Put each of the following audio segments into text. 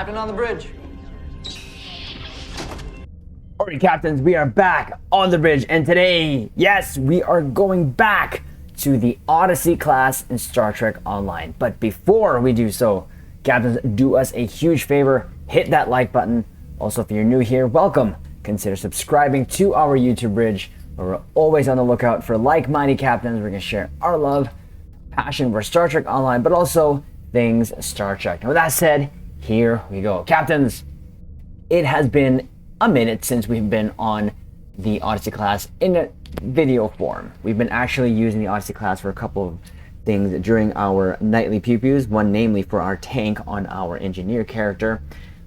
Captain on the bridge. Alright, captains, we are back on the bridge, and today, yes, we are going back to the Odyssey class in Star Trek Online. But before we do so, captains, do us a huge favor, hit that like button. Also, if you're new here, welcome. Consider subscribing to our YouTube bridge, where we're always on the lookout for like-minded captains. We're going to share our love, passion for Star Trek Online, but also things Star Trek. Now, with that said, here we go. Captains, it has been a minute since we've been on the Odyssey class in a video form. We've been actually using the Odyssey class for a couple of things during our nightly pew-pews, one namely for our tank on our engineer character.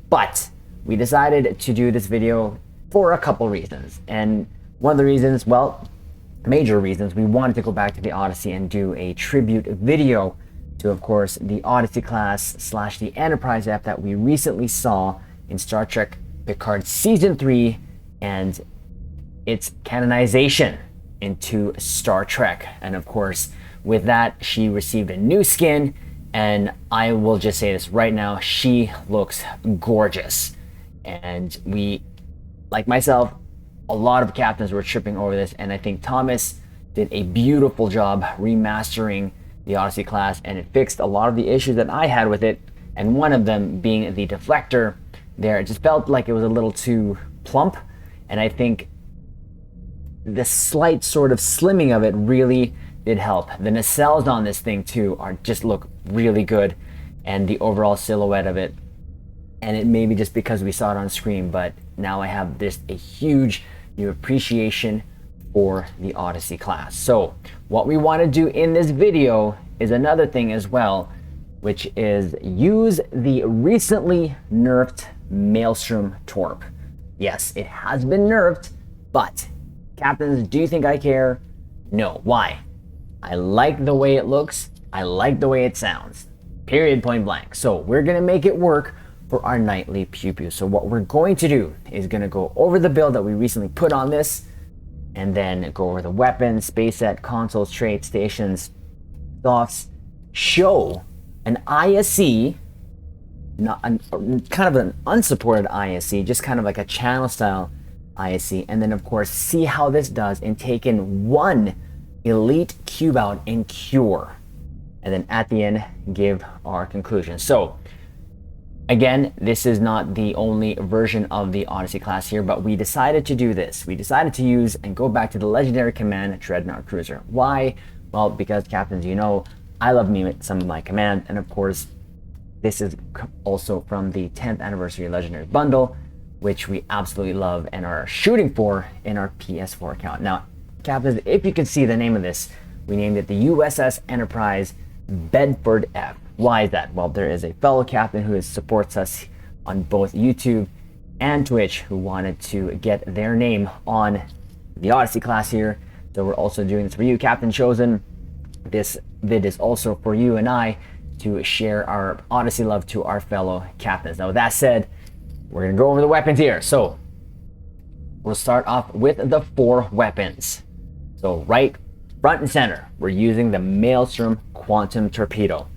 But we decided to do this video for a couple reasons. And one of the reasons, well, major reasons, we wanted to go back to the Odyssey and do a tribute video to, of course, the Odyssey class / the Enterprise app that we recently saw in Star Trek Picard Season 3 and its canonization into Star Trek. And of course, with that, she received a new skin, and I will just say this right now, she looks gorgeous. And we, like myself, a lot of captains were tripping over this, and I think Thomas did a beautiful job remastering the Odyssey class, and it fixed a lot of the issues that I had with it, and one of them being the deflector there. It just felt like it was a little too plump, and I think the slight sort of slimming of it really did help. The nacelles on this thing too are just look really good, and the overall silhouette of it, and it may be just because we saw it on screen, but now I have this a huge new appreciation for the Odyssey class. So what we want to do in this video is another thing as well, which is use the recently nerfed Maelstrom Torp. Yes, it has been nerfed, but captains, do you think I care? No. Why? I like the way it looks. I like the way it sounds. Period, point blank. So we're gonna make it work for our nightly pew-pew. So what we're going to do is gonna go over the build that we recently put on this, and then go over the weapons, space set, consoles, traits, stations, softs, show an ISC, not kind of an unsupported ISC, just kind of like a channel style ISC, and then of course see how this does in taking one elite cube out in cure, and then at the end give our conclusion. So again, this is not the only version of the Odyssey class here, but we decided to do this. We decided to use and go back to the legendary command Dreadnought Cruiser. Why? Well, because captains, you know, I love me some of my command, and of course this is also from the 10th anniversary legendary bundle, which we absolutely love and are shooting for in our PS4 account. Now, captains, if you can see the name of this, we named it the USS Enterprise Bedford F. Why is that? Well, there is a fellow captain who supports us on both YouTube and Twitch who wanted to get their name on the Odyssey class here. So we're also doing this for you, Captain Chosen. This vid is also for you and I to share our Odyssey love to our fellow captains. Now, with that said, we're going to go over the weapons here. So we'll start off with the 4 weapons. So right front and center, we're using the Maelstrom Quantum Torpedo.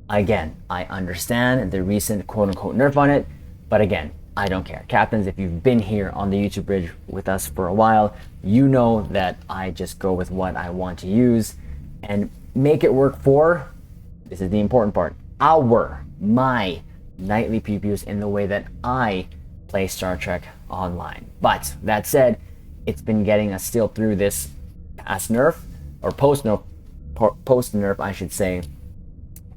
Again, I understand the recent quote-unquote nerf on it, but again, I don't care. Captains, if you've been here on the YouTube bridge with us for a while, you know that I just go with what I want to use and make it work for, this is the important part, my nightly pew-pews in the way that I play Star Trek Online. But that said, it's been getting us still through this past nerf, or post-nerf, I should say,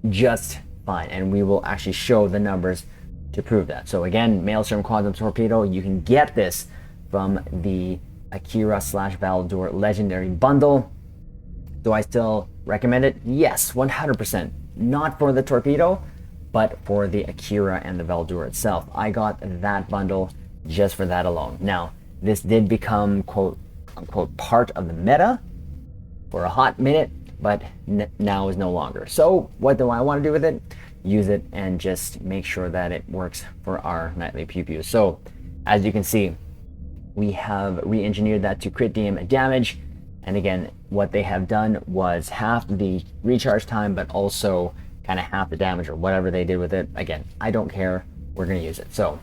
just fine, and we will actually show the numbers to prove that. So again, Maelstrom Quantum Torpedo, you can get this from the Akira / Baldur Legendary Bundle. Do I still recommend it? Yes, 100%. Not for the torpedo, but for the Akira and the Baldur itself. I got that bundle just for that alone. Now, this did become quote unquote part of the meta for a hot minute, but now is no longer. So what do I want to do with it? Use it and just make sure that it works for our nightly pew-pews. So as you can see, we have re-engineered that to crit DM damage. And again, what they have done was half the recharge time, but also kind of half the damage or whatever they did with it. Again, I don't care. we're going to use it. So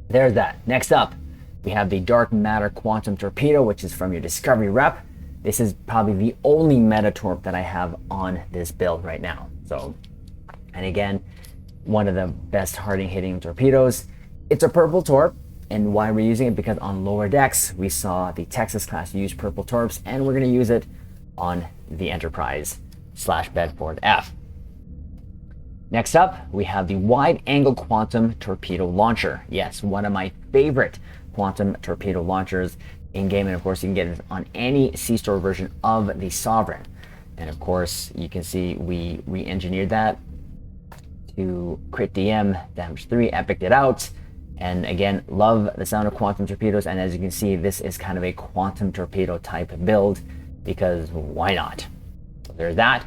there's that. Next up, we have the Dark Matter Quantum Torpedo, which is from your Discovery rep. This is probably the only meta torp that I have on this build right now. So, and again, one of the best hitting torpedoes. It's a purple torp, and why we're using it, because on lower decks, we saw the Texas class use purple torps, and we're going to use it on the Enterprise / Bedford F. Next up, we have the Wide Angle Quantum Torpedo Launcher. Yes, one of my favorite quantum torpedo launchers in game, and of course you can get it on any C-Store version of the Sovereign. And of course you can see we re-engineered that to crit DM, damage 3, epiced it out, and again, love the sound of quantum torpedoes. And as you can see, this is kind of a quantum torpedo type build, because why not? So there's that.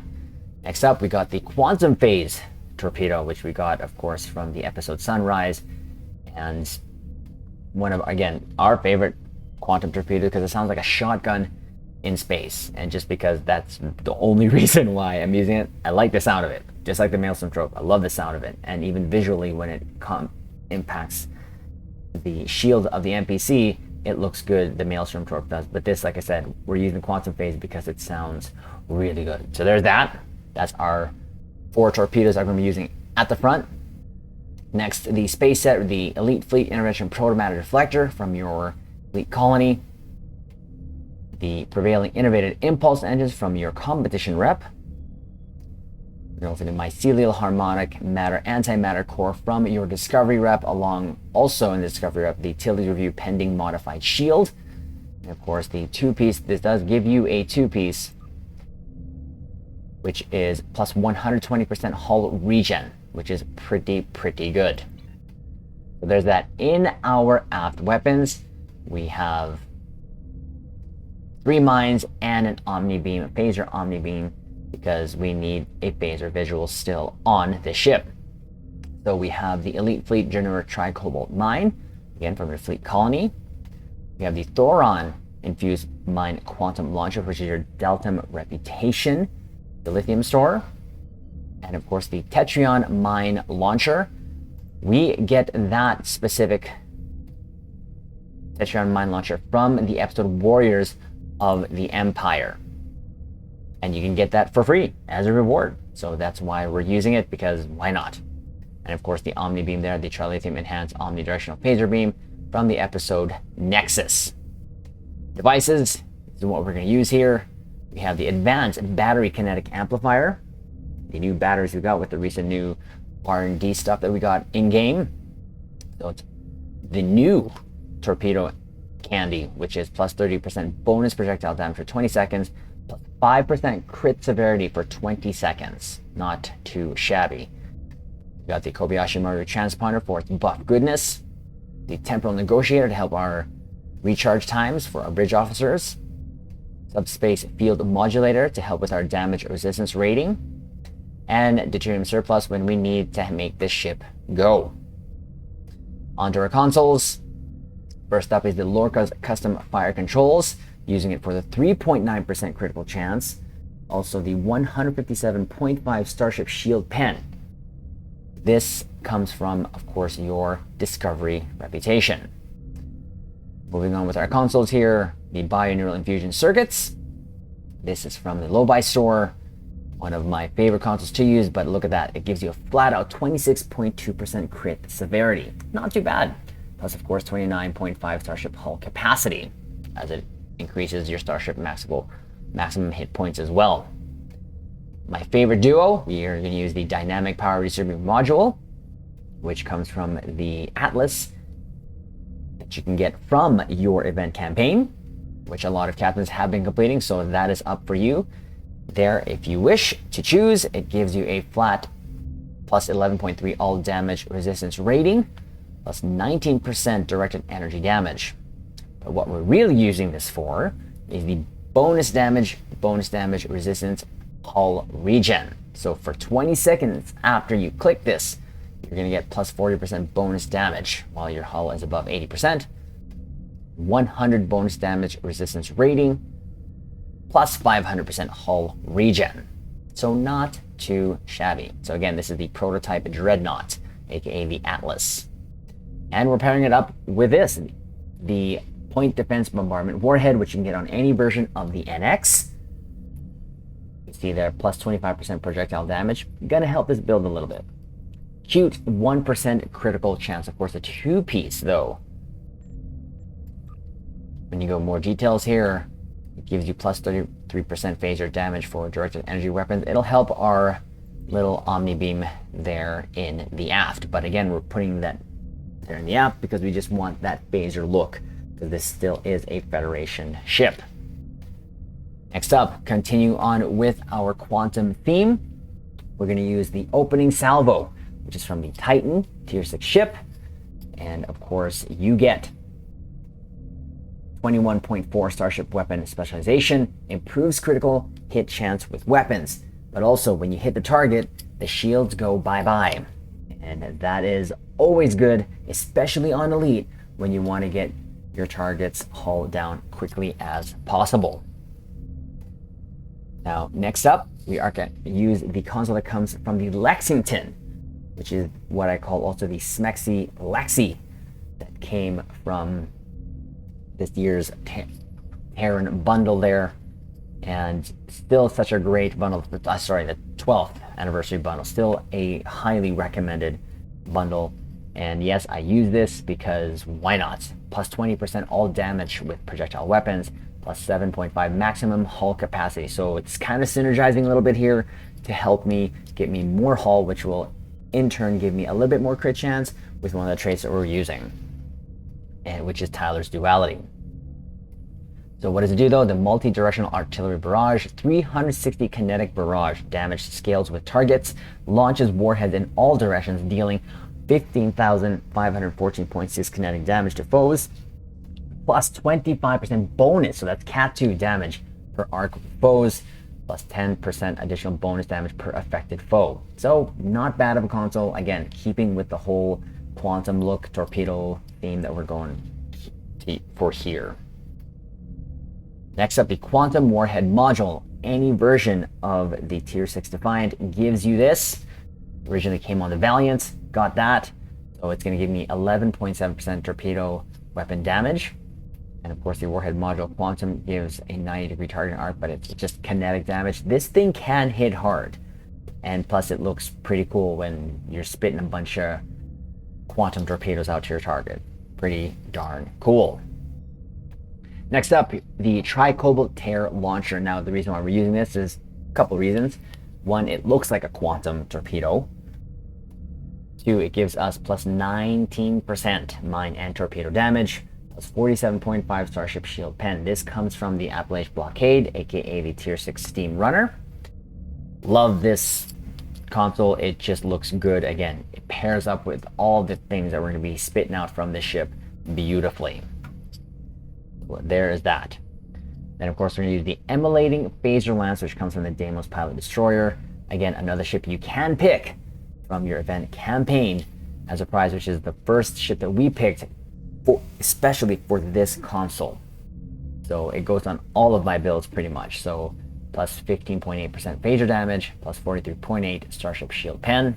Next up, we got the Quantum Phase Torpedo, which we got, of course, from the episode Sunrise, and one of, again, our favorite quantum torpedo, because it sounds like a shotgun in space, and just because that's the only reason why I'm using it. I like the sound of it, just like the Maelstrom Torp. I love the sound of it, and even visually when it impacts the shield of the NPC, it looks good. The Maelstrom Torp does, but this, like I said, we're using Quantum Phase because it sounds really good. So there's that. That's our 4 torpedoes I'm going to be using at the front. Next, the space set, the Elite Fleet Intervention Protomatter Deflector from your Elite Colony. The prevailing innovative impulse engines from your competition rep. We're going for the mycelial harmonic matter antimatter core from your Discovery rep, along also in the Discovery rep the Tilly's Review pending modified shield. And of course the 2-piece, this does give you a 2-piece, which is plus 120% hull regen, which is pretty good. So there's that. In our aft weapons, we have 3 mines and an Omni Beam, a phaser Omni Beam, because we need a phaser visual still on the ship. So we have the Elite Fleet Genera Tricobalt Mine, again from your Fleet Colony. We have the Thoron Infused Mine Quantum Launcher, which is your Deltum Reputation, the lithium store, and of course the Tetrion Mine Launcher. We get that specific Tetrion Mine Launcher from the episode Warriors of the Empire, and you can get that for free as a reward. So that's why we're using it, because why not? And of course the Omni Beam there, the Trilithium Enhanced Omnidirectional Phaser Beam from the episode Nexus. Devices, this is what we're going to use here. We have the Advanced Battery Kinetic Amplifier, the new batteries we got with the recent new R&D stuff that we got in-game. So it's the new Torpedo Candy, which is plus 30% bonus projectile damage for 20 seconds, plus 5% crit severity for 20 seconds. Not too shabby. We got the Kobayashi Maru Transponder for its buff goodness, the Temporal Negotiator to help our recharge times for our bridge officers, Subspace Field Modulator to help with our damage resistance rating, and Deuterium Surplus when we need to make this ship go. Onto our consoles. First up is the Lorca's Custom Fire Controls, using it for the 3.9% critical chance. Also the 157.5 Starship Shield Pen. This comes from, of course, your Discovery reputation. Moving on with our consoles here, the Bioneural Infusion Circuits. This is from the LLaP store. One of my favorite consoles to use, but look at that. It gives you a flat out 26.2% crit severity. Not too bad. Plus, of course, 29.5 Starship hull capacity, as it increases your Starship maximum hit points as well. My favorite duo, we are going to use the Dynamic Power Redistribution Module, which comes from the Atlas, that you can get from your event campaign, which a lot of captains have been completing, so that is up for you. There, if you wish to choose, it gives you a flat plus 11.3 all damage resistance rating, plus 19% directed energy damage. But what we're really using this for is the bonus damage resistance hull regen. So for 20 seconds after you click this, you're going to get plus 40% bonus damage while your hull is above 80%. 100 bonus damage resistance rating, plus 500% hull regen. So not too shabby. So again, this is the prototype Dreadnought, aka the Atlas. And we're pairing it up with this, the Point Defense Bombardment Warhead, which you can get on any version of the NX. You see there, plus 25% projectile damage. Gonna help this build a little bit. Cute 1% critical chance. Of course, a 2-piece though. When you go more details here, it gives you plus 33% phaser damage for directed energy weapons. It'll help our little Omni Beam there in the aft. But again, we're putting that there in the aft because we just want that phaser look, because this still is a Federation ship. Next up, continue on with our quantum theme. We're going to use the opening salvo, which is from the Titan Tier 6 ship. And of course, you get 21.4 Starship Weapon Specialization, improves critical hit chance with weapons. But also, when you hit the target, the shields go bye-bye. And that is always good, especially on Elite, when you want to get your targets hauled down quickly as possible. Now, next up, we are going to use the console that comes from the Lexington, which is what I call also the Smexy Lexi, that came from this year's Terran bundle there. And still such a great bundle, the 12th anniversary bundle, still a highly recommended bundle. And yes, I use this because why not? Plus 20% all damage with projectile weapons, plus 7.5 maximum hull capacity. So it's kind of synergizing a little bit here to help me get me more hull, which will in turn give me a little bit more crit chance with one of the traits that we're using, and which is Tyler's Duality. So what does it do though? The multi-directional artillery barrage, 360 kinetic barrage damage scales with targets, launches warheads in all directions, dealing 15,514.6 kinetic damage to foes, plus 25% bonus, so that's Cat 2 damage per arc with foes, plus 10% additional bonus damage per affected foe. So not bad of a console, again, keeping with the whole quantum look torpedo theme that we're going for here. Next up, the Quantum Warhead Module. Any version of the Tier 6 Defiant gives you this. Originally came on the Valiant, got that. So it's going to give me 11.7% torpedo weapon damage. And of course, the Warhead Module Quantum gives a 90-degree target arc, but it's just kinetic damage. This thing can hit hard. And plus, it looks pretty cool when you're spitting a bunch of quantum torpedoes out to your target. Pretty darn cool. Next up, the Tricobalt Tear Launcher. Now, the reason why we're using this is a couple reasons. One, it looks like a quantum torpedo. Two, it gives us plus 19% mine and torpedo damage, plus 47.5 Starship Shield Pen. This comes from the Appalachian Blockade, aka the Tier 6 Steam Runner. Love this console. It just looks good. Again, it pairs up with all the things that we're going to be spitting out from this ship beautifully. There is that. Then of course we're going to use the Emulating Phaser Lance, which comes from the Deimos Pilot Destroyer. Again, another ship you can pick from your event campaign as a prize, which is the first ship that we picked especially for this console. So it goes on all of my builds pretty much. So plus 15.8% phaser damage, plus 43.8 Starship Shield Pen.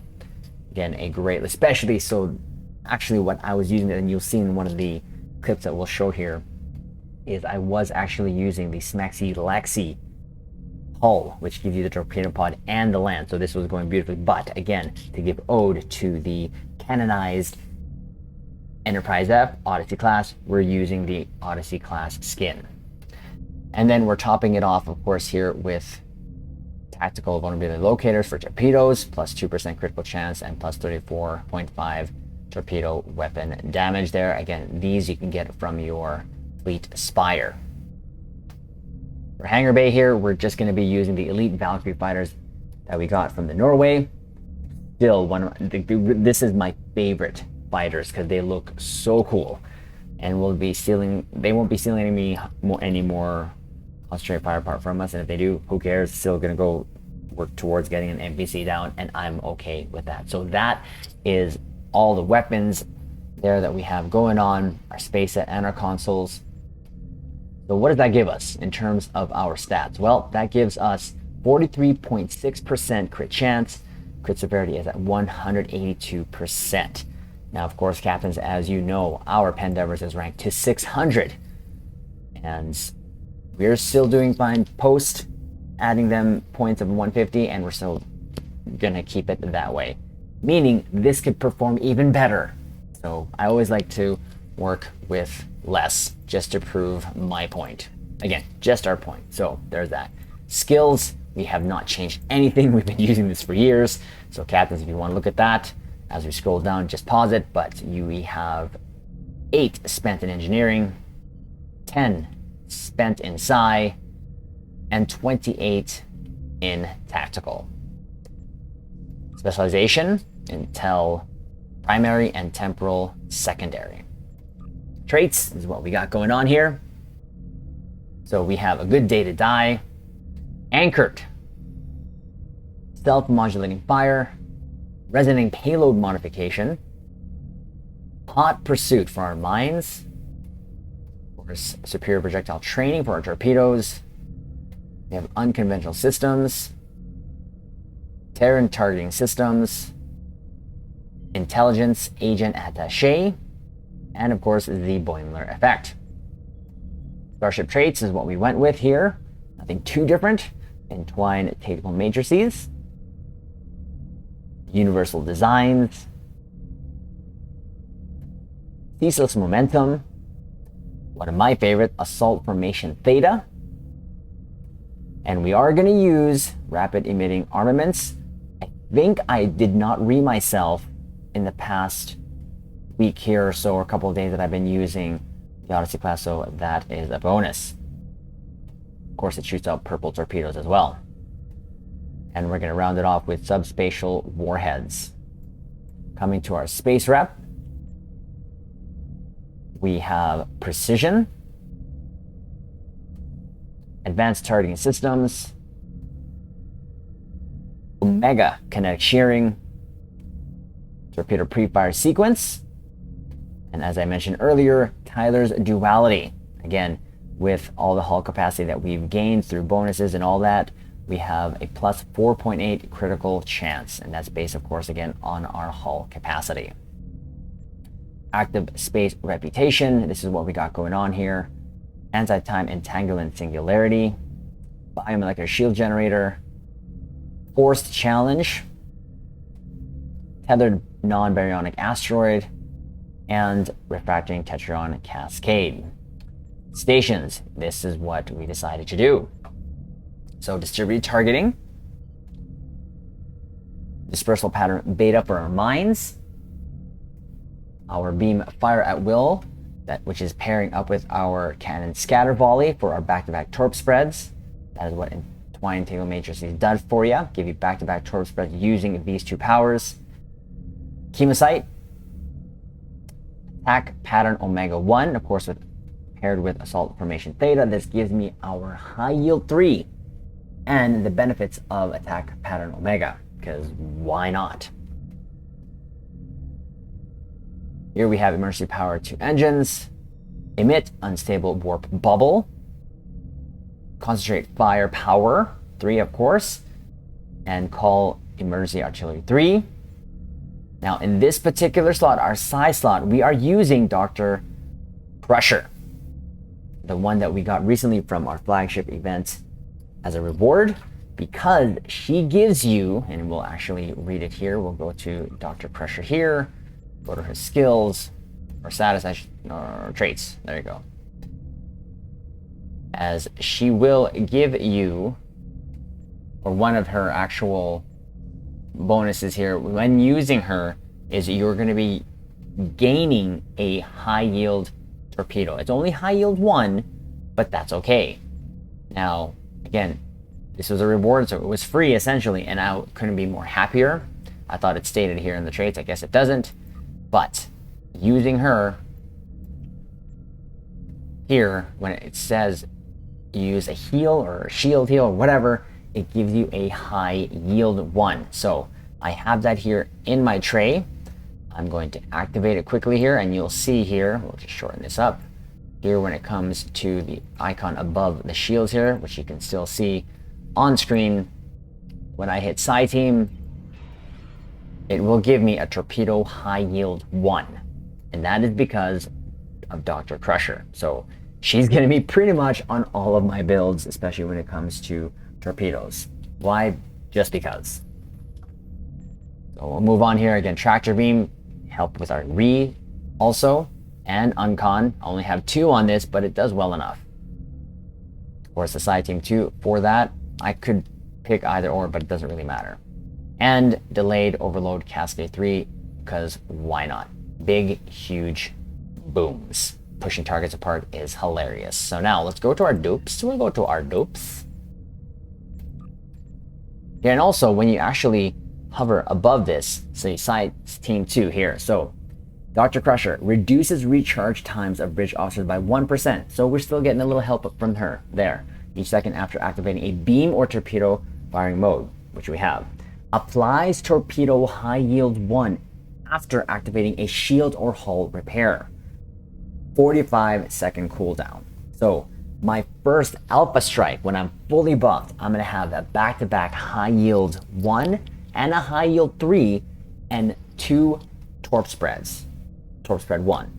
Again, a great, especially so actually what I was using, and you'll see in one of the clips that we'll show here, is I was actually using the Smexy Lexi hull, which gives you the torpedo pod and the lance. So this was going beautifully. But again, to give ode to the canonized Enterprise F Odyssey class, we're using the Odyssey class skin. And then we're topping it off, of course, here with tactical vulnerability locators for torpedoes, plus 2% critical chance and plus 34.5 torpedo weapon damage there. Again, these you can get from your Fleet Spire. For Hangar Bay here, we're just going to be using the Elite Valkyrie fighters that we got from the Norway. Still, this is my favorite fighters because they look so cool, and they won't be stealing any more concentrated firepower from us. And if they do, who cares? Still going to go work towards getting an NPC down, and I'm okay with that. So that is all the weapons there that we have going on, our space set and our consoles. So what does that give us in terms of our stats? Well, that gives us 43.6% crit chance. Crit severity is at 182%. Now, of course, captains, as you know, our Pendevers is ranked to 600. And we're still doing fine post adding them points of 150, and we're still going to keep it that way. Meaning this could perform even better. So I always like to work with less just to prove my point. Again, just our point. So there's that. Skills, we have not changed anything. We've been using this for years. So captains, if you want to look at that, as we scroll down, just pause it. But we have 8 spent in engineering, 10 spent in Psi, and 28 in tactical. Specialization, Intel primary and temporal secondary. Traits is what we got going on here. So we have a good day to die, anchored, self-modulating fire, resonating payload modification, hot pursuit for our mines, of course, superior projectile training for our torpedoes. We have unconventional systems, Terran targeting systems, intelligence agent attaché, and of course the Boimler effect. Starship traits is what we went with here. Nothing too different. Entwine tactical matrices, universal designs, ceaseless momentum, one of my favorite, assault formation theta, and we are going to use rapid emitting armaments. I think I did not read myself in the past week here or so, or a couple of days that I've been using the Odyssey class, so that is a bonus. Of course, it shoots out purple torpedoes as well. And we're going to round it off with subspatial warheads. Coming to our space rep, we have precision, advanced targeting systems, Omega kinetic shearing, torpedo pre-fire sequence, and as I mentioned earlier, Tyler's duality. Again, with all the hull capacity that we've gained through bonuses and all that, we have a plus 4.8 critical chance, and that's based, of course, again, on our hull capacity. Active space reputation, this is what we got going on here. Anti-time entanglement singularity, biomolecular shield generator, forced challenge, tethered non-baryonic asteroid, and refracting tetron cascade. Stations, this is what we decided to do. So distributed targeting, dispersal pattern beta for our mines, our beam fire at will, which is pairing up with our cannon scatter volley for our back-to-back torp spreads. That is what entwined table matrices does for you. Give you back-to-back torp spreads using these two powers. Chemocyte, attack pattern omega 1, of course, paired with assault formation theta. This gives me our high yield 3 and the benefits of attack pattern omega, because why not? Here we have emergency power 2 engines, emit unstable warp bubble, concentrate fire power 3, of course, and call emergency artillery 3. Now in this particular slot, our Psi slot, we are using Dr. Crusher, the one that we got recently from our flagship event as a reward, because she gives you, and we'll actually read it here, we'll go to Dr. Crusher here, go to her skills, or status, or traits, there you go. As she will give you, or one of her actual bonuses here when using her is you're going to be gaining a high yield torpedo. It's only high yield 1, but that's okay. Now, again, this was a reward, so it was free essentially, and I couldn't be more happier. I thought it stated here in the traits. I guess it doesn't, but using her here, when it says use a heal or a shield heal or whatever, it gives you a high yield 1. So I have that here in my tray. I'm going to activate it quickly here, and you'll see here, we'll just shorten this up here when it comes to the icon above the shields here, which you can still see on screen. When I hit Psi Team, it will give me a torpedo high yield 1. And that is because of Dr. Crusher. So she's going to be pretty much on all of my builds, especially when it comes to torpedoes. Why? Just because. So we'll move on here. Again, tractor beam, help with our re also, and uncon. I only have 2 on this, but it does well enough. Of course, the side team 2, for that, I could pick either or, but it doesn't really matter. And delayed overload cascade 3, because why not? Big, huge booms. Pushing targets apart is hilarious. So now let's go to our dupes. We'll go to our dupes. Yeah, and also when you actually hover above this, say side team 2 here. So Dr. Crusher reduces recharge times of bridge officers by 1%. So we're still getting a little help from her there. Each second after activating a beam or torpedo firing mode, which we have. Applies torpedo high yield 1 after activating a shield or hull repair. 45-second cooldown. So my first alpha strike, when I'm fully buffed, I'm going to have a back-to-back high yield 1 and a high yield 3 and 2 torp spreads. Torp spread 1.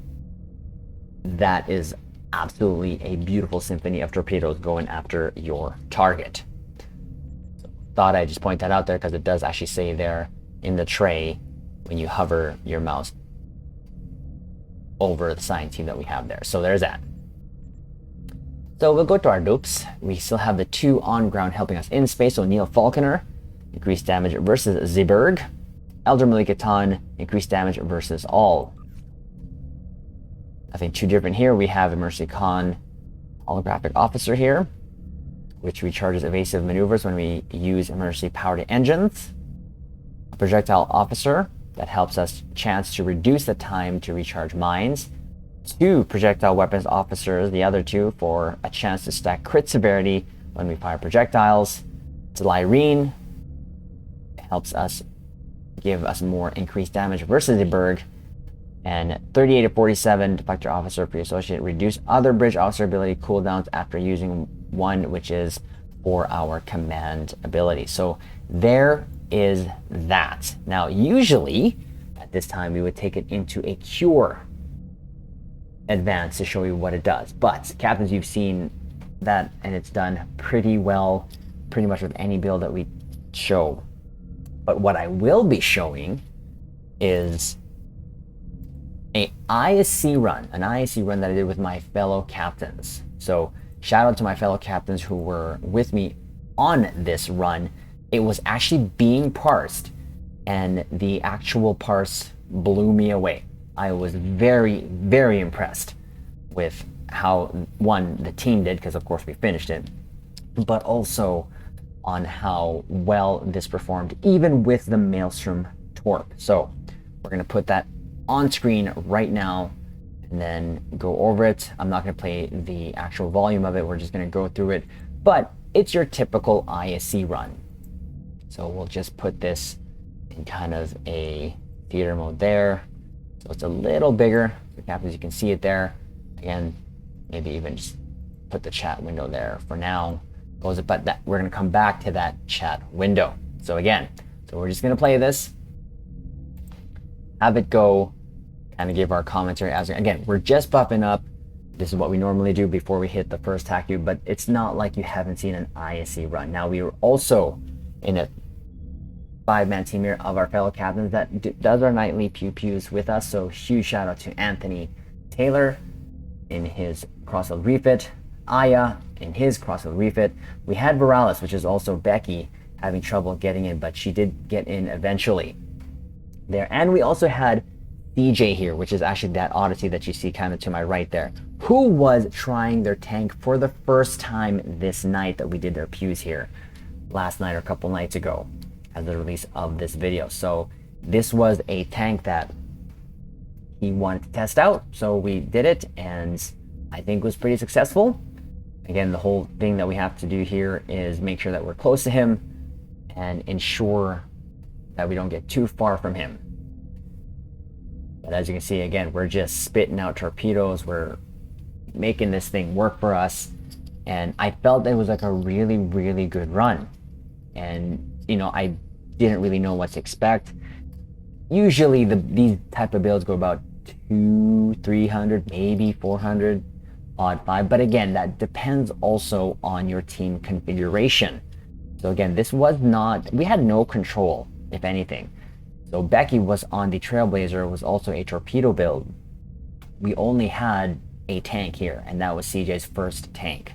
That is absolutely a beautiful symphony of torpedoes going after your target. So, thought I'd just point that out there because it does actually say there in the tray when you hover your mouse over the sign team that we have there. So there's that. So we'll go to our dupes. We still have the 2 on ground helping us in space. So Neil Falconer, increased damage versus Zeeberg. Elder Malikatan, increased damage versus all. Nothing too different here. We have a Mercy Khan holographic officer here, which recharges evasive maneuvers when we use Mercy powered engines. A projectile officer that helps us chance to reduce the time to recharge mines. 2 projectile weapons officers, the other 2 for a chance to stack crit severity when we fire projectiles. Irene helps us give us more increased damage versus the Berg. And 38 to 47 deflector officer pre-associate reduce other bridge officer ability cooldowns after using 1, which is for our command ability. So there is that. Now usually at this time we would take it into a cure advance to show you what it does, but captains, you've seen that and it's done pretty well pretty much with any build that we show. But what I will be showing is an ISC run that I did with my fellow captains. So shout out to my fellow captains who were with me on this run. It was actually being parsed, and the actual parse blew me away. I was very, very impressed with how, one, the team did, because of course we finished it, but also on how well this performed, even with the Maelstrom Torp. So we're going to put that on screen right now and then go over it. I'm not going to play the actual volume of it. We're just going to go through it, but it's your typical ISC run. So we'll just put this in kind of a theater mode there. So it's a little bigger. So captains, you can see it there. Again, maybe even just put the chat window there for now. But that, we're going to come back to that chat window. So again, so we're just going to play this, have it go, kind of give our commentary. As again, we're just buffing up. This is what we normally do before we hit the first hack view, but it's not like you haven't seen an ISC run. Now, we were also in a 5-man team here of our fellow captains that does our nightly pew-pews with us. So huge shout out to Anthony Taylor in his crossfield refit, Aya in his crossfield refit. We had Viralis, which is also Becky, having trouble getting in, but she did get in eventually there. And we also had DJ here, which is actually that Odyssey that you see kind of to my right there, who was trying their tank for the first time this night that we did their pews here last night or a couple nights ago as the release of this video. So this was a tank that he wanted to test out, so we did it, and I think was pretty successful. Again, the whole thing that we have to do here is make sure that we're close to him and ensure that we don't get too far from him. But as you can see, again, we're just spitting out torpedoes. We're making this thing work for us. And I felt it was like a really, really good run. And, you know, I didn't really know what to expect. Usually these type of builds go about 200-300, maybe 400 odd 5, but again, that depends also on your team configuration. So again, this was not, we had no control, if anything. So Becky was on the Trailblazer, was also a torpedo build. We only had a tank here, and that was CJ's first tank.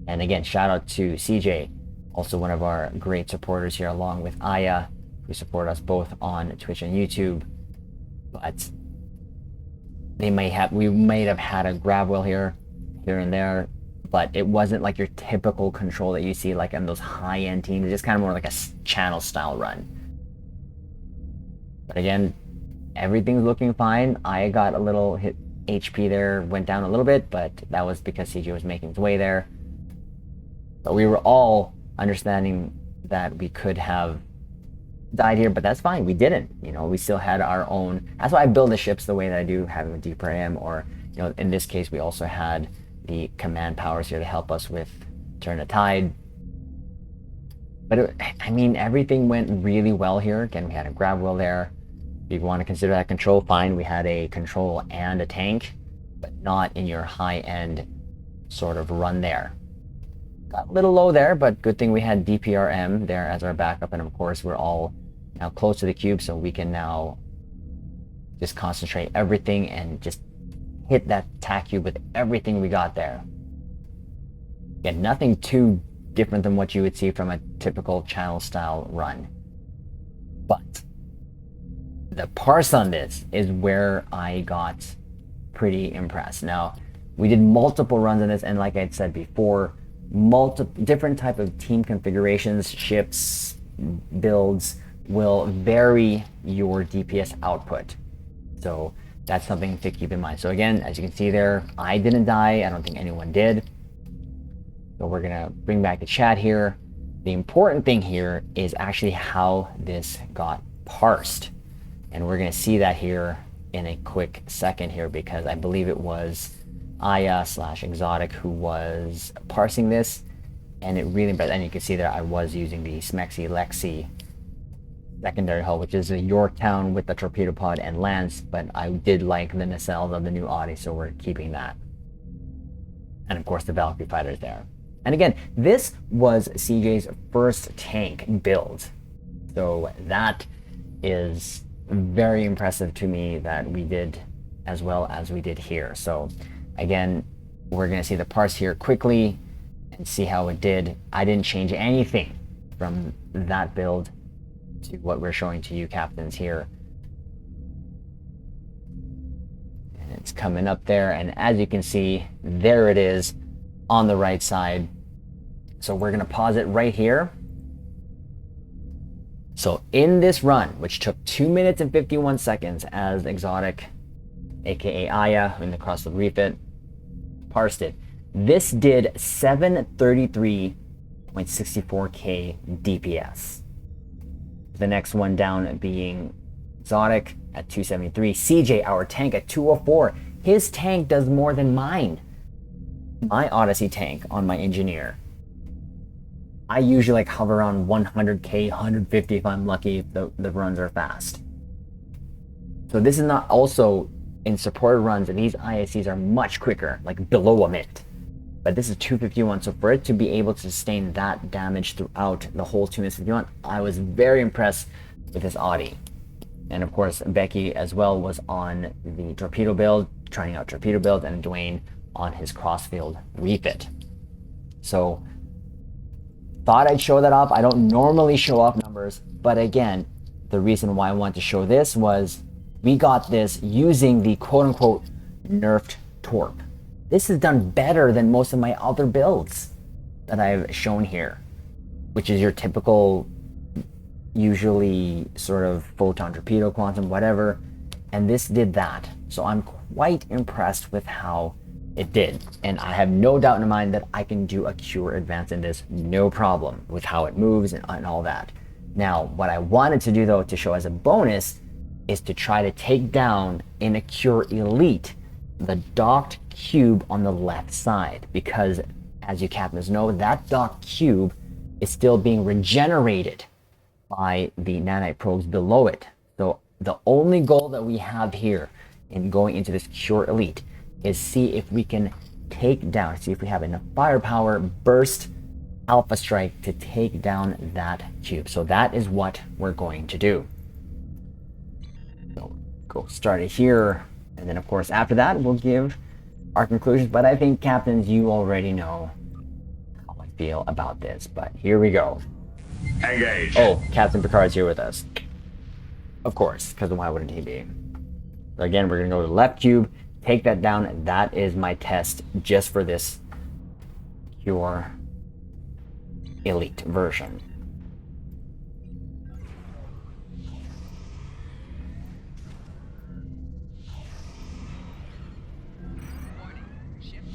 And again, shout out to CJ, also one of our great supporters here, along with Aya, who support us both on Twitch and YouTube. But we may have had a grab wheel here and there, but it wasn't like your typical control that you see like in those high-end teams. It's just kind of more like a channel style run. But again, everything's looking fine. I got a little hit HP there, went down a little bit, but that was because CJ was making his way there. But we were all understanding that we could have died here, but that's fine. We didn't. You know, we still had our own. That's why I build the ships the way that I do, having a deeper AM, or you know, in this case, we also had the command powers here to help us with turn the tide. But I mean, everything went really well here. Again, we had a grab wheel there. If you want to consider that control, fine. We had a control and a tank, but not in your high-end sort of run there. Got a little low there, but good thing we had DPRM there as our backup, and of course we're all now close to the cube, so we can now just concentrate everything and just hit that tack cube with everything we got there. Again, nothing too different than what you would see from a typical channel style run. But the parse on this is where I got pretty impressed. Now, we did multiple runs on this, and like I said before, different type of team configurations, ships, builds will vary your DPS output. So that's something to keep in mind. So again, as you can see there, I didn't die. I don't think anyone did. So we're gonna bring back the chat here. The important thing here is actually how this got parsed. And we're gonna see that here in a quick second here, because I believe it was Aya/Exotic who was parsing this, and it really, and you can see there I was using the Smexy Lexi secondary hull, which is a Yorktown with the torpedo pod and lance, but I did like the nacelles of the new Odyssey, so we're keeping that. And of course the Valkyrie fighters there. And again, this was CJ's first tank build, so that is very impressive to me that we did as well as we did here. So again, we're going to see the parse here quickly and see how it did. I didn't change anything from that build to what we're showing to you captains here. And it's coming up there, and as you can see, there it is on the right side. So we're going to pause it right here. So in this run, which took 2 minutes and 51 seconds, as Exotic, aka Aya, in the crossfield refit, parsed it, this did 733.64k DPS. The next one down being Exotic at 273. CJ, our tank, at 204. His tank does more than mine. My Odyssey tank on my engineer, I usually like hover around 100k, 150 if I'm lucky, if the runs are fast. So this is not also in supported runs, and these ISCs are much quicker, like below a minute. But this is 251, so for it to be able to sustain that damage throughout the whole 2 minutes 51, I was very impressed with this Audi. And of course, Becky as well was on the torpedo build, trying out torpedo build, and Dwayne on his crossfield refit. So thought I'd show that off. I don't normally show off numbers, but again, the reason why I wanted to show this was we got this using the quote-unquote nerfed torp. This is done better than most of my other builds that I've shown here, which is your typical, usually sort of photon torpedo, quantum, whatever, and this did that. So I'm quite impressed with how it did, and I have no doubt in mind that I can do a cure advance in this, no problem, with how it moves and all that. Now, what I wanted to do though, to show as a bonus, is to try to take down in a cure elite the docked cube on the left side, because as you captains know, that docked cube is still being regenerated by the nanite probes below it. So the only goal that we have here in going into this Cure Elite is see if we can take down, see if we have enough firepower, burst, alpha strike to take down that cube. So that is what we're going to do. So go start it here, and then of course after that we'll give our conclusions. But I think, captains, you already know how I feel about this. But here we go. Engage. Oh, Captain Picard's here with us. Of course, because why wouldn't he be? So again, we're going to go to the left cube, take that down, and that is my test just for this Cure Elite version.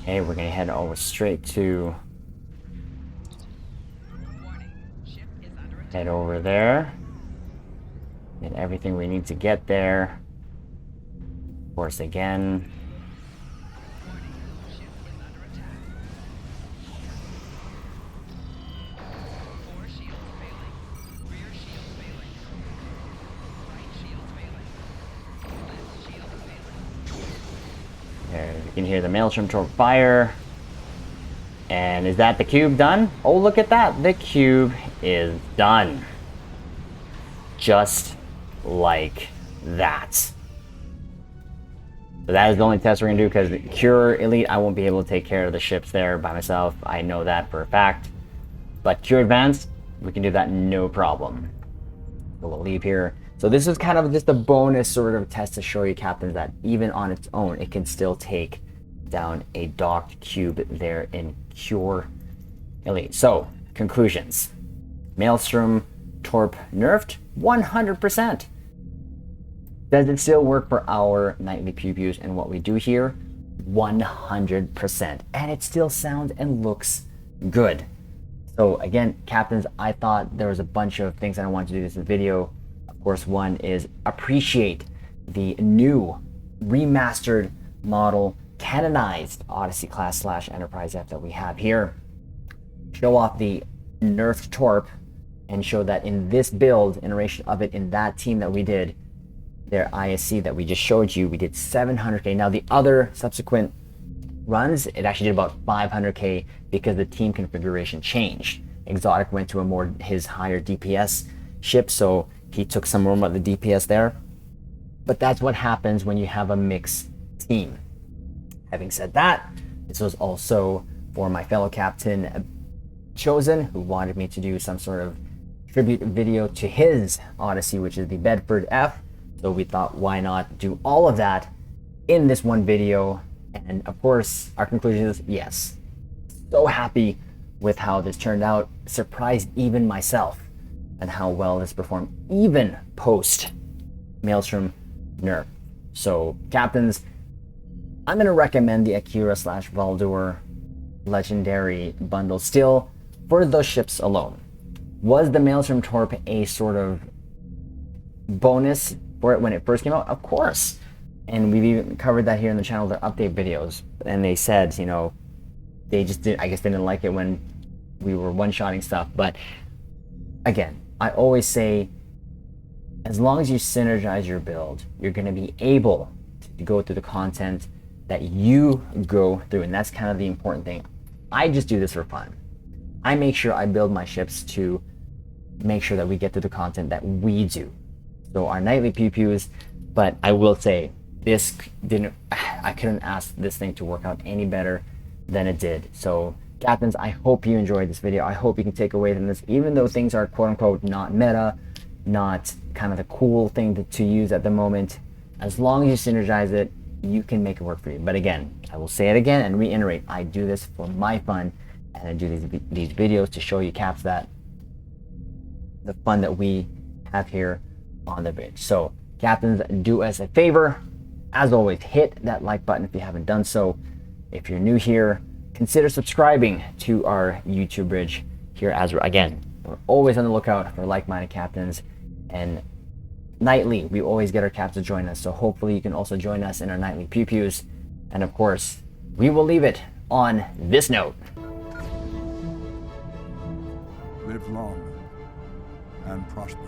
Okay, we're going to head over straight to... head over there. Get everything we need to get there. Of course, again. There, you can hear the Maelstrom Torpedo fire. And is that the cube done? Oh, look at that. The cube is done. Just like that. So that is the only test we're going to do, because Cure Elite, I won't be able to take care of the ships there by myself. I know that for a fact. But Cure Advanced, we can do that no problem. So we'll leave here. So this is kind of just a bonus sort of test to show you, captains, that even on its own, it can still take down a docked cube there in Cure Elite. So, conclusions. Maelstrom Torp nerfed 100%. Does it still work for our nightly pew-pews and what we do here? 100%. And it still sounds and looks good. So again, captains, I thought there was a bunch of things that I wanted to do this video. Of course, one is appreciate the new remastered model canonized Odyssey class / Enterprise F that we have here. Show off the nerfed torp and show that in this build iteration of it, in that team that we did, their ISC that we just showed you, we did 700k. Now the other subsequent runs, it actually did about 500k because the team configuration changed. Exotic went to a more his higher DPS ship, so he took some room of the DPS there. But that's what happens when you have a mixed team. Having said that, this was also for my fellow captain Chosen, who wanted me to do some sort of tribute video to his Odyssey, which is the Bedford F. So we thought, why not do all of that in this one video? And of course, our conclusion is yes. So happy with how this turned out. Surprised even myself and how well this performed, even post Maelstrom nerf. So captains, I'm going to recommend the Akira / Valdur Legendary bundle still for those ships alone. Was the Maelstrom Torp a sort of bonus for it when it first came out? Of course. And we've even covered that here in the channel, their update videos. And they said, you know, they just did, I guess they didn't like it when we were one-shotting stuff. But again, I always say, as long as you synergize your build, you're going to be able to go through the content that you go through. And that's kind of the important thing. I just do this for fun. I make sure I build my ships to make sure that we get through the content that we do. So our nightly pew-pews, but I will say, this didn't, I couldn't ask this thing to work out any better than it did. So captains, I hope you enjoyed this video. I hope you can take away from this, even though things are quote unquote not meta, not kind of the cool thing to use at the moment. As long as you synergize it, you can make it work for you. But again, I will say it again and reiterate, I do this for my fun, and I do these videos to show you, caps, that the fun that we have here on the bridge. So captains, do us a favor. As always, hit that like button if you haven't done so. If you're new here, consider subscribing to our YouTube bridge here, as again, we're always on the lookout for like-minded captains, and nightly we always get our caps to join us. So hopefully you can also join us in our nightly pew-pews. And of course, we will leave it on this note. Live long and prosper.